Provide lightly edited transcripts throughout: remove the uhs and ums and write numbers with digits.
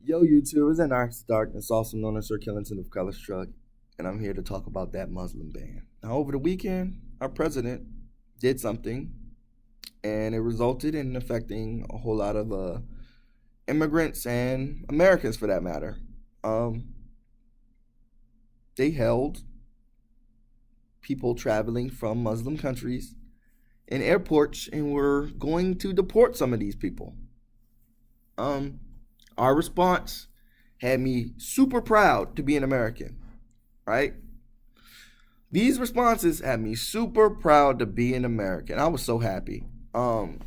Yo, YouTube, it's Anarchist Darkness, also known as Sir Killington of Color Struck, and I'm here to talk about that Muslim ban. Now, over the weekend, our president did something, and it resulted in affecting a whole lot of immigrants and Americans, for that matter. Um, they held people traveling from Muslim countries in airports and were going to deport some of these people. Um, our response had me super proud to be an American, right? These responses had me super proud to be an American. I was so happy. But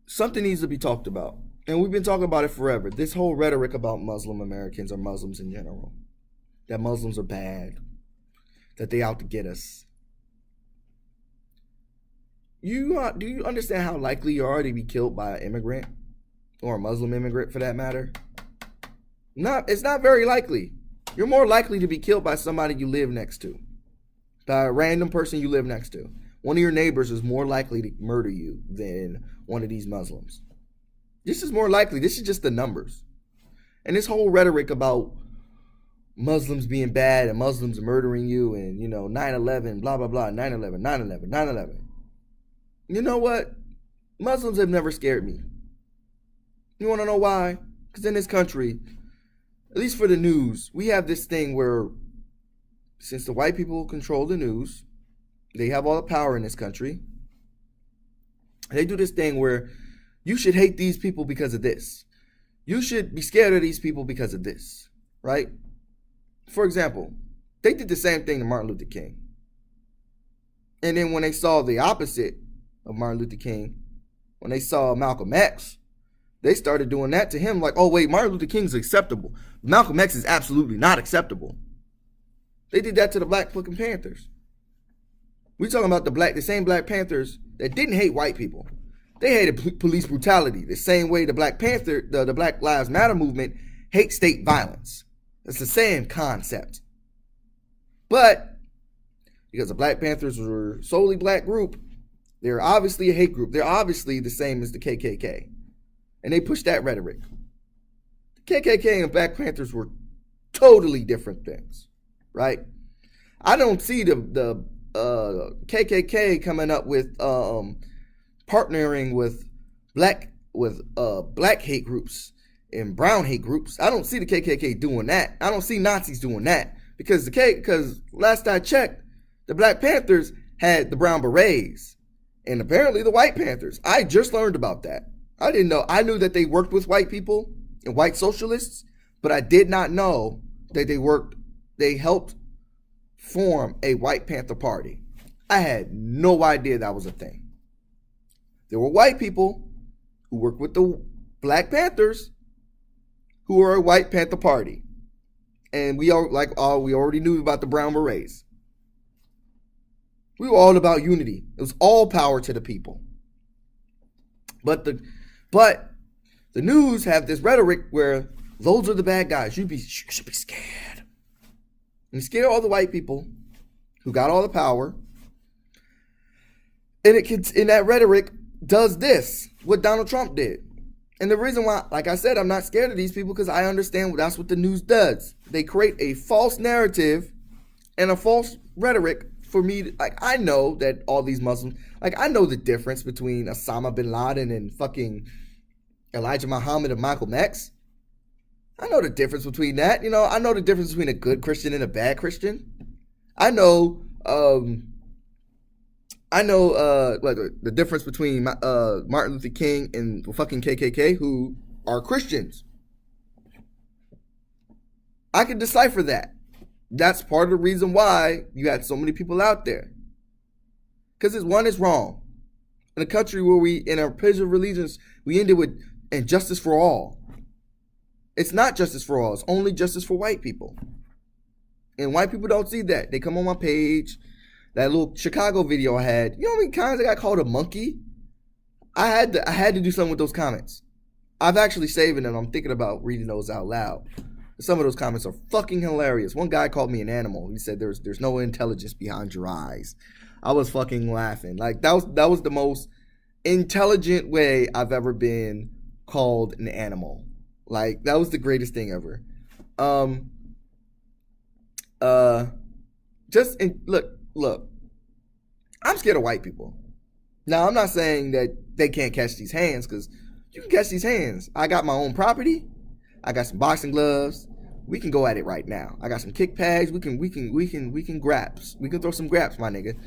something needs to be talked about. And we've been talking about it forever. This whole rhetoric about Muslim Americans or Muslims in general. That Muslims are bad. That they out to get us. Do you understand how likely you are to be killed by an immigrant or a Muslim immigrant for that matter? It's not very likely. You're more likely to be killed by somebody you live next to, by a random person you live next to. One of your neighbors is more likely to murder you than one of these Muslims. This is more likely. This is just the numbers. And this whole rhetoric about Muslims being bad and Muslims murdering you and, 9/11, blah, blah, blah, 9/11, 9/11, 9/11. You know what? Muslims have never scared me. You want to know why? Because in this country, at least for the news, we have this thing where since the white people control the news, they have all the power in this country. They do this thing where you should hate these people because of this. You should be scared of these people because of this, right? For example, they did the same thing to Martin Luther King. And then when they saw the opposite of Martin Luther King, when they saw Malcolm X, they started doing that to him like, oh wait, Martin Luther King's acceptable. Malcolm X is absolutely not acceptable. They did that to the Black fucking Panthers. We're talking about the same Black Panthers that didn't hate white people. They hated police brutality the same way the Black Lives Matter movement hates state violence. It's the same concept. But because the Black Panthers were a solely black group, they're obviously a hate group. They're obviously the same as the KKK. And they pushed that rhetoric. The KKK and Black Panthers were totally different things, right? I don't see the KKK coming up with partnering with black hate groups and brown hate groups. I don't see the KKK doing that. I don't see Nazis doing that because last I checked, the Black Panthers had the brown berets and apparently the white Panthers. I just learned about that. I didn't know. I knew that they worked with white people and white socialists, but I did not know that they helped form a White Panther Party. I had no idea that was a thing. There were white people who worked with the Black Panthers who were a White Panther Party. And we already knew about the brown berets. We were all about unity. It was all power to the people. But the news have this rhetoric where those are the bad guys. You should be scared. And scare all the white people who got all the power. And that rhetoric does this, what Donald Trump did. And the reason why, like I said, I'm not scared of these people because I understand that's what the news does. They create a false narrative and a false rhetoric for me. I know that all these Muslims, I know the difference between Osama bin Laden and fucking Elijah Muhammad and Malcolm X. I know the difference between that. I know the difference between a good Christian and a bad Christian. I know the difference between Martin Luther King and the fucking KKK, who are Christians. I can decipher that. That's part of the reason why you had so many people out there. Because one is wrong. In a country where in our pledge of allegiance, we ended with and justice for all. It's not justice for all. It's only justice for white people. And white people don't see that. They come on my page. That little Chicago video I had. You know how many times I got called a monkey? I had to do something with those comments. I've actually saved them. I'm thinking about reading those out loud. Some of those comments are fucking hilarious. One guy called me an animal. He said there's no intelligence behind your eyes. I was fucking laughing. Like that was the most intelligent way I've ever been called an animal. Like, that was the greatest thing ever. Um, uh, look. I'm scared of white people. Now, I'm not saying that they can't catch these hands, because you can catch these hands. I got my own property. I got some boxing gloves. We can go at it right now. I got some kick pads. We can graps. We can throw some graps, my nigga.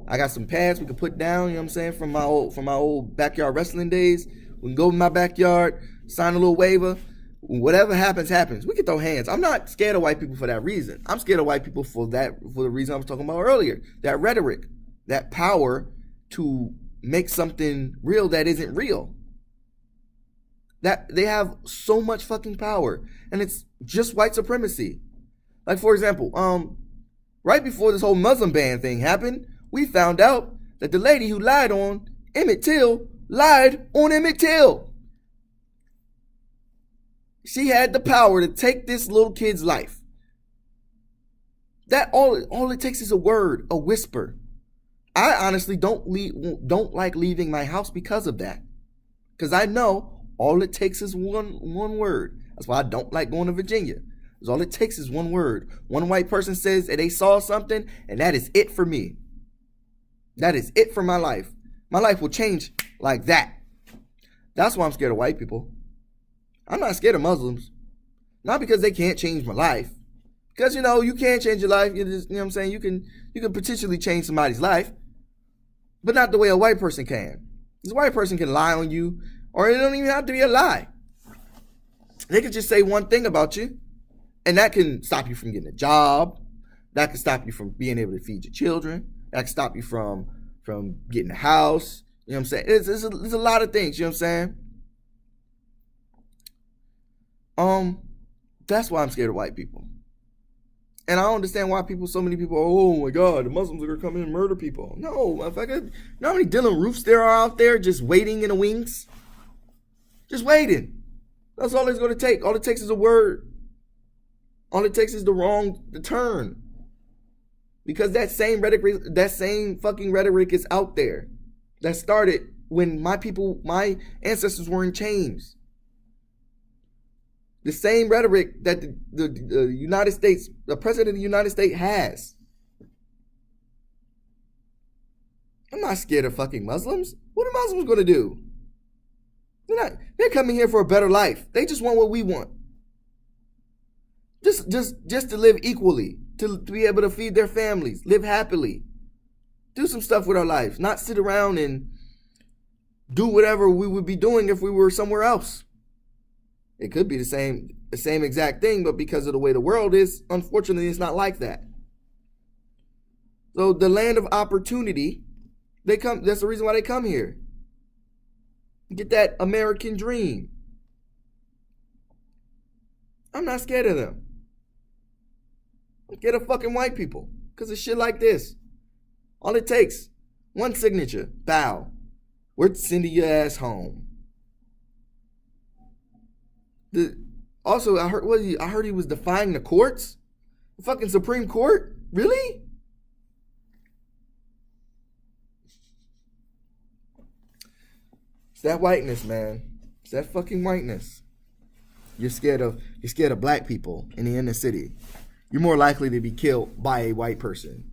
I got some pads we can put down, you know what I'm saying, from my old backyard wrestling days. We can go in my backyard, sign a little waiver. Whatever happens, happens. We can throw hands. I'm not scared of white people for that reason. I'm scared of white people for the reason I was talking about earlier. That rhetoric, that power to make something real that isn't real. That they have so much fucking power, and it's just white supremacy. Like, for example, right before this whole Muslim ban thing happened, we found out that the lady who lied on Emmett Till lied on Emmett Till. She had the power to take this little kid's life. That all it takes is a word, a whisper. I honestly don't like leaving my house because of that. Because I know all it takes is one word. That's why I don't like going to Virginia. Because all it takes is one word. One white person says that they saw something, and that is it for me. That is it for my life. My life will change like that. That's why I'm scared of white people. I'm not scared of Muslims. Not because they can't change my life. Because, you can change your life. You know what I'm saying? You can potentially change somebody's life. But not the way a white person can. This white person can lie on you, or it don't even have to be a lie. They can just say one thing about you, and that can stop you from getting a job. That can stop you from being able to feed your children. That can stop you from getting a house. You know what I'm saying? There's a lot of things, you know what I'm saying? That's why I'm scared of white people. And I don't understand why so many people, oh my God, the Muslims are going to come in and murder people. No, motherfucker. You know how many Dylan Roofs there are out there just waiting in the wings? Just waiting. That's all it's going to take. All it takes is a word. All it takes is the turn. Because that same fucking rhetoric is out there. That started when my ancestors were in chains. The same rhetoric that the United States, the president of the United States has. I'm not scared of fucking Muslims. What are Muslims going to do? They're coming here for a better life. They just want what we want. Just to live equally, to be able to feed their families, live happily, do some stuff with our lives, not sit around and do whatever we would be doing if we were somewhere else. It could be the same exact thing, but because of the way the world is, unfortunately, it's not like that. So the land of opportunity, that's the reason why they come here. Get that American dream. I'm not scared of them. I'm scared of fucking white people because of shit like this. All it takes, one signature, bow. We're sending your ass home. Also, I heard he was defying the courts. The fucking Supreme Court? Really? It's that whiteness, man. It's that fucking whiteness. You're scared of black people in the inner city. You're more likely to be killed by a white person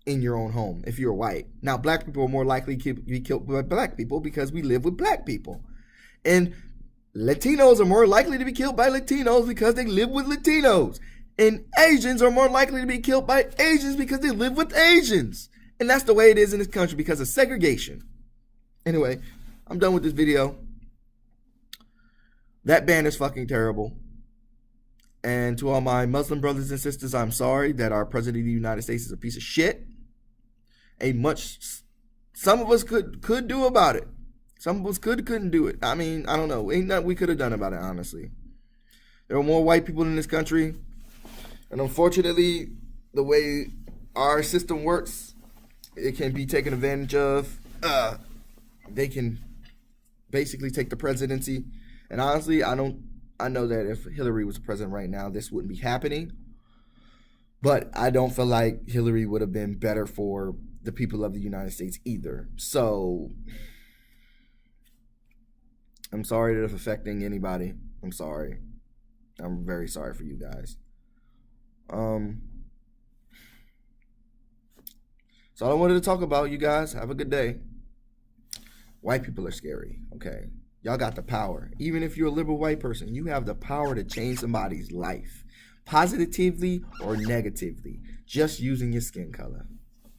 in your own home if you're white. Now, black people are more likely to be killed by black people because we live with black people. And Latinos are more likely to be killed by Latinos because they live with Latinos. And Asians are more likely to be killed by Asians because they live with Asians. And that's the way it is in this country because of segregation. Anyway, I'm done with this video. That ban is fucking terrible. And to all my Muslim brothers and sisters, I'm sorry that our president of the United States is a piece of shit. Some of us could do about it. Some of us couldn't do it. I mean, I don't know. Ain't nothing we could have done about it, honestly. There are more white people in this country. And unfortunately, the way our system works, it can be taken advantage of. They can basically take the presidency. And honestly, I know that if Hillary was president right now, this wouldn't be happening. But I don't feel like Hillary would have been better for the people of the United States either. So I'm sorry that it's affecting anybody. I'm sorry. I'm very sorry for you guys. So all I wanted to talk about, you guys. Have a good day. White people are scary, okay? Y'all got the power. Even if you're a liberal white person, you have the power to change somebody's life, positively or negatively, just using your skin color.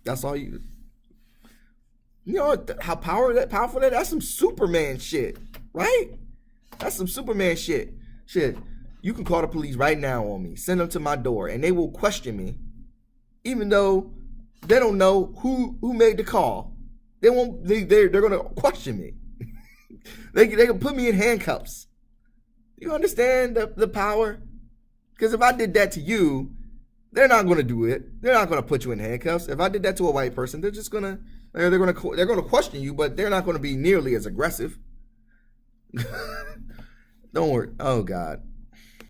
That's all you. You know how powerful that? That's some Superman shit, right? That's some Superman shit. Shit, you can call the police right now on me, send them to my door, and they will question me, even though they don't know who made the call. They won't. They're gonna question me. They can put me in handcuffs. You understand the power? Because if I did that to you, they're not gonna do it. They're not gonna put you in handcuffs. If I did that to a white person, they're gonna question you, but they're not gonna be nearly as aggressive. Don't worry. Oh God.